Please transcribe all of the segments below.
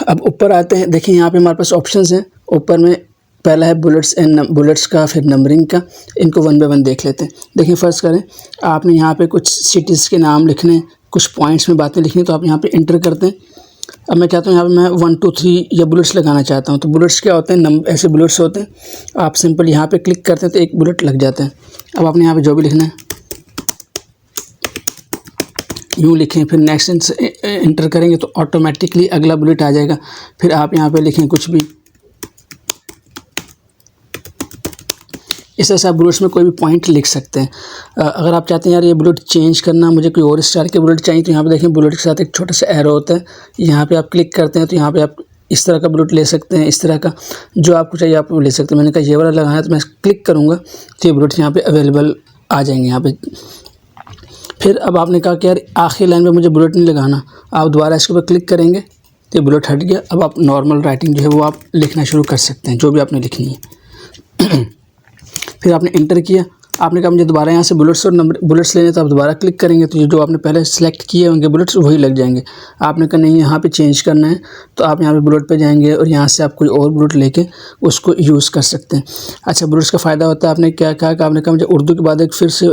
अब ऊपर आते हैं, देखिए यहाँ पे हमारे पास ऑप्शंस हैं। ऊपर में पहला है बुलेट्स एंड बुलेट्स का, फिर नंबरिंग का। इनको वन बाय वन देख लेते हैं। देखिए फ़र्ज़ करें आपने यहाँ पे कुछ सिटीज़ के नाम लिखने, कुछ पॉइंट्स में बातें लिखनी, तो आप यहाँ पे इंटर करते हैं। अब मैं चाहता हूँ यहाँ पे मैं 1 2 3 या बुलेट्स लगाना चाहता हूँ। तो बुलेट्स क्या होते हैं, ऐसे बुलेट्स होते हैं। आप सिंपल यहाँ पे क्लिक करते हैं तो एक बुलेट लग जाता है। अब आपने यहाँ पे जो भी लिखना है यूँ लिखें, फिर नेक्स्ट इंटर करेंगे तो ऑटोमेटिकली अगला बुलेट आ जाएगा। फिर आप यहाँ पे लिखें कुछ भी, इस तरह से आप बुलेट्स में कोई भी पॉइंट लिख सकते हैं। अगर आप चाहते हैं यार ये बुलेट चेंज करना, मुझे कोई और स्टाइल के बुलेट चाहिए, तो यहाँ पे देखें बुलेट के साथ एक छोटा सा एरो होता है। यहाँ पे आप क्लिक करते हैं तो यहाँ पे आप इस तरह का बुलेट ले सकते हैं, इस तरह का जो आपको चाहिए आप वो ले सकते हैं। मैंने कहा ये वाला लगाना है तो मैं क्लिक करूँगा तो ये बुलेट्स यहाँ पे अवेलेबल आ जाएंगे यहाँ पे। फिर अब आपने कहा कि यार आखिरी लाइन में मुझे बुलेट नहीं लगाना, आप दोबारा इसके ऊपर क्लिक करेंगे तो ये बुलेट हट गया। अब आप नॉर्मल राइटिंग जो है वो आप लिखना शुरू कर सकते हैं, जो भी आपने लिखनी है। फिर आपने इंटर किया, आपने कहा मुझे दोबारा यहाँ से बुलेट्स और नंबर बुलेट्स लेने, तो आप दोबारा क्लिक करेंगे तो ये जो आपने पहले सेलेक्ट किए होंगे बुलेट्स वही लग जाएंगे। आपने कहा नहीं यहाँ पे चेंज करना है, तो आप यहाँ पे बुलेट पे जाएंगे और यहाँ से आप कोई और बुलेट लेके उसको यूज़ कर सकते हैं। अच्छा, बुलेट्स का फ़ायदा होता है, आपने क्या कहा कि आपने कहा मुझे उर्दू के बाद एक फिर से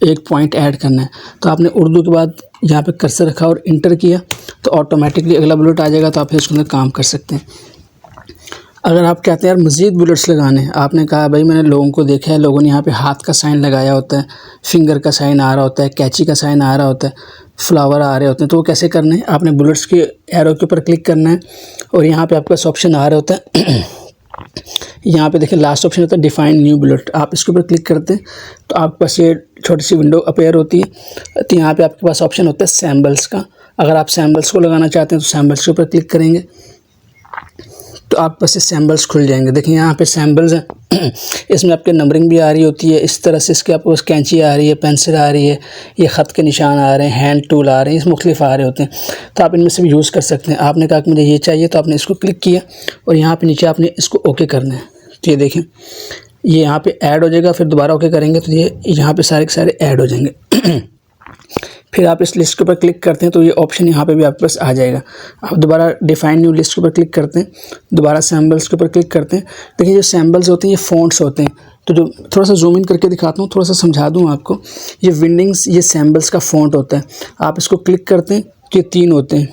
एक पॉइंट ऐड करना है, तो आपने उर्दू के बाद यहाँ पर कर्सर रखा और इंटर किया तो ऑटोमेटिकली अगला बुलेट आ जाएगा। तो आप फिर उसके अंदर काम कर सकते हैं। अगर आप कहते हैं यार मज़ीद बुलेट्स लगाने हैं, आपने कहा भाई मैंने लोगों को देखा है, लोगों ने यहाँ पे हाथ का साइन लगाया होता है, फिंगर का साइन आ रहा होता है, कैंची का साइन आ रहा होता है, फ्लावर आ रहे होते हैं, तो वो कैसे करने हैं, आपने बुलेट्स के एरो के ऊपर क्लिक करना है और यहाँ पे आपके पास ऑप्शन आ रहा होता है। यहाँ पे देखिए लास्ट ऑप्शन होता है डिफाइन न्यू बुलेट, आप इसके ऊपर क्लिक करते हैं तो आपके पास ये छोटी सी विंडो अपीयर होती है। तो यहाँ पर आपके पास ऑप्शन होता है सैम्बल्स का। अगर आप सैम्बल्स को लगाना चाहते हैं तो सैम्बल्स के ऊपर क्लिक करेंगे तो आप बस सैम्बल्स खुल जाएंगे। देखिए यहाँ पे सैम्बल्स हैं, इसमें आपके नंबरिंग भी आ रही होती है। इस तरह से इसके आपके पास कैंची आ रही है, पेंसिल आ रही है, ये ख़त के निशान आ रहे हैं, हैंड टूल आ रहे हैं, इस मुख्तलिफ आ रहे होते हैं। तो आप इनमें से भी यूज़ कर सकते हैं। आपने कहा कि मुझे ये चाहिए, तो आपने इसको क्लिक किया और यहाँ पर नीचे आपने इसको ओके करना है। तो ये देखें ये यहाँ पर ऐड हो जाएगा, फिर दोबारा ओके करेंगे तो ये यहाँ पर सारे के सारे ऐड हो जाएंगे। फिर आप इस लिस्ट के ऊपर क्लिक करते हैं तो ये ऑप्शन यहाँ पे भी आपके पास आ जाएगा। आप दोबारा डिफाइन न्यू लिस्ट के ऊपर क्लिक करते हैं, दोबारा सैम्बल्स के ऊपर क्लिक करते हैं। देखिए जो सैम्बल्स होते हैं ये फ़ॉन्ट्स होते हैं, तो जो थोड़ा सा जूम इन करके दिखाता हूँ, थोड़ा सा समझा दूँ आपको। ये विंडिंग्स, ये सैम्बल्स का फ़ॉन्ट होता है। आप इसको क्लिक करते हैं तो ये 3 होते हैं।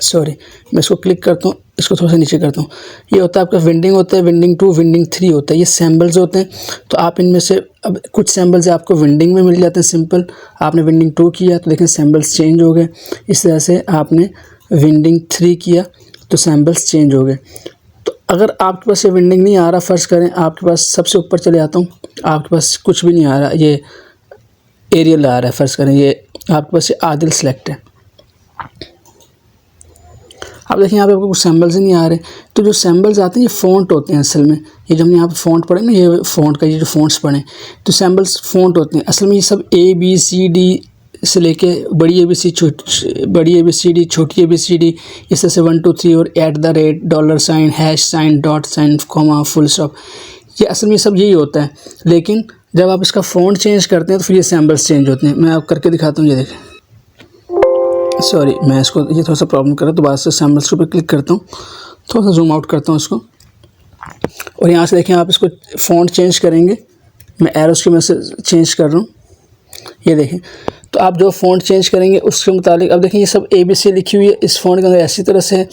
सॉरी, मैं इसको क्लिक करता हूँ, इसको थोड़ा सा नीचे करता हूँ। ये होता है आपका विंडिंग होता है, विंडिंग 2, विंडिंग 3 होता है। ये सैम्बल्स होते हैं। तो आप इनमें से अब कुछ सैम्बल्स आपको विंडिंग में मिल जाते हैं सिंपल। आपने विंडिंग 2 किया तो देखें सैम्बल्स चेंज हो गए। इस तरह से आपने विंडिंग 3 किया तो सैम्बल्स चेंज हो गए। तो अगर आपके पास ये विंडिंग नहीं आ रहा, फ़र्ज़ करें आपके पास, सबसे ऊपर चले आता हूँ, आपके पास कुछ भी नहीं आ रहा, ये एरियल आ रहा है, फ़र्ज़ करें ये आपके पास ये आदिल सेलेक्ट है। अब देखिए यहाँ पे आपको कुछ सैम्बल्स ही नहीं आ रहे। तो जो सैम्बल्स आते हैं ये फ़ॉन्ट होते हैं असल में। ये जो हमने यहाँ पे फ़ॉन्ट पढ़े ना, ये फ़ॉन्ट का ये जो फ़ॉन्ट्स पढ़े, तो सैम्बल्स फ़ॉन्ट होते हैं असल में। ये सब ABCD से लेके बड़ी ABCD, छोटी ABCD, इस तरह से 1 2 3 और @ dollar sign, hash sign, dot sign, comma, full stop, ये असल में सब यही होता है। लेकिन जब आप इसका फ़ॉन्ट चेंज करते हैं तो फिर ये सैम्बल्स चेंज होते हैं। मैं आप करके दिखाता हूँ, ये देखें। सॉरी, मैं इसको ये थोड़ा सा प्रॉब्लम कर रहा हूँ, दोबारा से सैम्बल्स के ऊपर क्लिक करता हूँ, थोड़ा सा जूम आउट करता हूँ इसको और यहाँ से देखें आप इसको फ़ॉन्ट चेंज करेंगे। मैं एरोस की में से चेंज कर रहा हूँ, ये देखें। तो आप जो फ़ॉन्ट चेंज करेंगे उसके मुताबिक, अब देखें ये सब ABC लिखी हुई है इस फ़ॉन्ट के अंदर ऐसी तरह से है।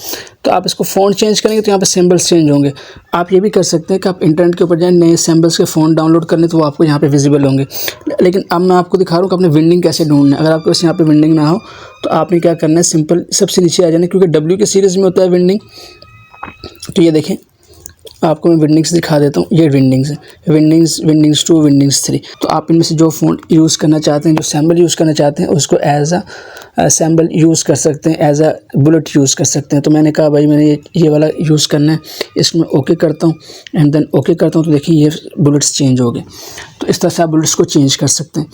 तो आप इसको फ़ॉन्ट चेंज करेंगे तो यहाँ पे सिंबल्स चेंज होंगे। आप ये भी कर सकते हैं कि आप इंटरनेट के ऊपर जाएँ, नए सिंबल्स के फ़ॉन्ट डाउनलोड करने, तो वो आपको यहाँ पे विजिबल होंगे। लेकिन अब मैं आपको दिखा रहा हूँ कि आपने विंडिंग कैसे ढूंढना है। अगर आपके पास यहाँ पे विंडिंग ना हो तो आपने क्या करना है, सिंपल सबसे नीचे आ जाना, क्योंकि W के सीरीज़ में होता है विंडिंग। तो ये देखें आपको मैं विंडिंग्स दिखा देता हूँ, ये विंडिंग्स है, विंडिंग्स 2, विंडिंग्स 3। तो आप इनमें से जो फ़ॉन्ट यूज़ करना चाहते हैं, जो सैम्बल यूज़ करना चाहते हैं, उसको एज अ सैम्बल यूज़ कर सकते हैं, एज अ बुलेट यूज़ कर सकते हैं। तो मैंने कहा भाई मैंने ये वाला यूज़ करना है, इसमें ओके करता हूँ एंड देन ओके करता हूँ। तो देखिए ये बुलेट्स चेंज हो गए। तो इस तरह से आप बुलेट्स को चेंज कर सकते हैं।